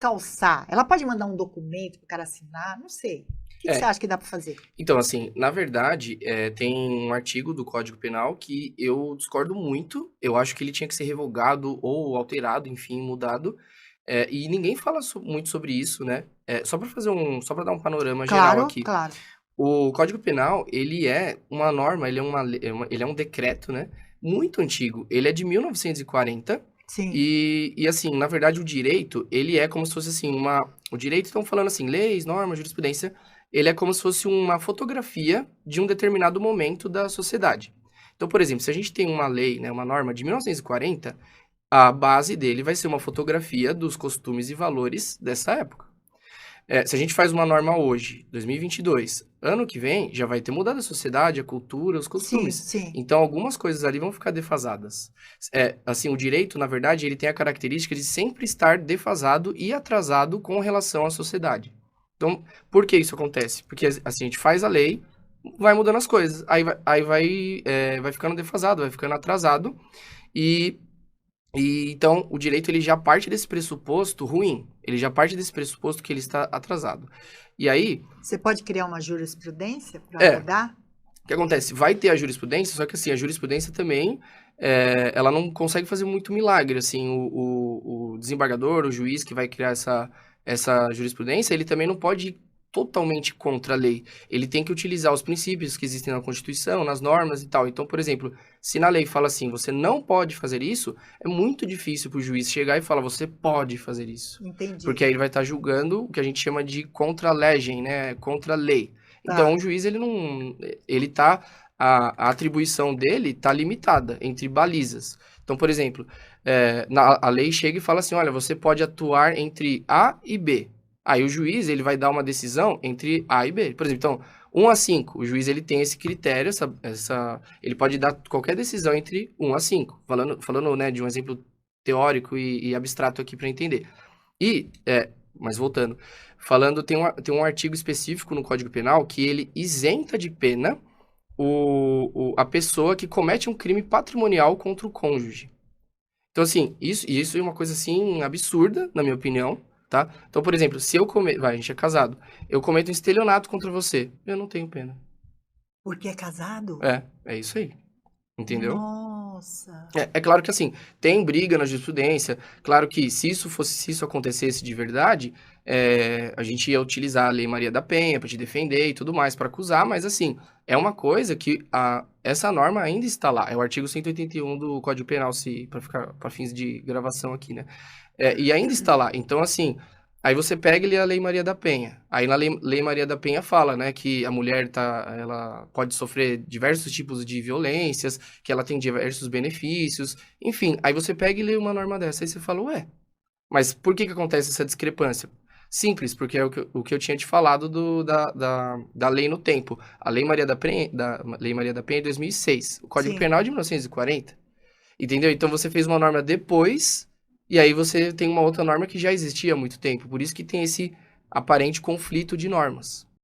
calçar? Ela pode mandar um documento para o cara assinar? Não sei. O que você É, acha que dá para fazer? então, assim, na verdade, tem um artigo do Código Penal que eu discordo muito. Eu acho que ele tinha que ser revogado ou alterado, enfim, mudado. E ninguém fala muito sobre isso, né? Só para dar um panorama geral Claro, aqui. claro. O Código Penal, ele é uma norma, ele é um decreto, né? Muito antigo. Ele é de 1940 Sim. e assim, na verdade, o direito, ele é como se fosse assim, o direito, estão falando assim, leis, normas, jurisprudência, ele é como se fosse uma fotografia de um determinado momento da sociedade. Então, por exemplo, se a gente tem uma lei, né, uma norma de 1940, a base dele vai ser uma fotografia dos costumes e valores dessa época. Se a gente faz uma norma hoje, 2022, ano que vem já vai ter mudado a sociedade, a cultura, os Sim, costumes. sim. Então, algumas coisas ali vão ficar defasadas. Assim, o direito, na verdade, ele tem a característica de sempre estar defasado e atrasado com relação à sociedade. Então, por que isso acontece? Porque, assim, a gente faz a lei, vai mudando as coisas, vai ficando defasado, vai ficando atrasado, e então, o direito ele já parte desse pressuposto ruim. Ele já parte desse pressuposto que ele está atrasado. E aí, Você pode criar uma jurisprudência para é, mudar? o que acontece? Vai ter a jurisprudência, só que assim, a jurisprudência também, ela não consegue fazer muito milagre, assim, o desembargador, o juiz que vai criar essa jurisprudência, ele também não pode ir totalmente contra a lei. Ele tem que utilizar os princípios que existem na Constituição, nas normas e tal. Então, por exemplo, se na lei fala assim, você não pode fazer isso, é muito difícil para o juiz chegar e falar, você pode fazer isso. Entendi. Porque aí ele vai estar julgando o que a gente chama de contra-legem, né? Contra-lei. Então, Tá. o juiz, ele não... Ele tá... A atribuição dele tá limitada entre balizas. Então, por exemplo, a lei chega e fala assim, olha, você pode atuar entre A e B. Aí o juiz, ele vai dar uma decisão entre A e B. Por exemplo, então, 1 a 5, o juiz, ele tem esse critério, ele pode dar qualquer decisão entre 1 a 5. Falando, né, de um exemplo teórico e abstrato aqui para entender. Mas voltando, falando, tem um artigo específico no Código Penal que ele isenta de pena a pessoa que comete um crime patrimonial contra o cônjuge. Então, assim, isso é uma coisa, assim, absurda, na minha opinião, tá? Então, por exemplo, se eu cometo... Vai, a gente é casado. Eu cometo um estelionato contra você. Eu não tenho pena. Porque é casado? É isso aí. Entendeu? Nossa. É claro que assim, tem briga na jurisprudência, claro que se isso acontecesse de verdade, a gente ia utilizar a Lei Maria da Penha para te defender e tudo mais, para acusar, mas assim, é uma coisa que essa norma ainda está lá, é o artigo 181 do Código Penal, para ficar para fins de gravação aqui, né? E ainda está lá, então assim, aí você pega ali a Lei Maria da Penha, aí na Lei Maria da Penha fala, né, que a mulher ela pode sofrer diversos tipos de violências, que ela tem diversos benefícios, enfim, aí você pega e lê uma norma dessa, aí você fala, ué, mas por que acontece essa discrepância? Simples, porque é o que eu tinha te falado da lei no tempo. A Lei Maria da Lei Maria da Penha é de 2006, o Código Sim. Penal é de 1940, entendeu? Então você fez uma norma depois, e aí você tem uma outra norma que já existia há muito tempo, por isso que tem esse aparente conflito de normas.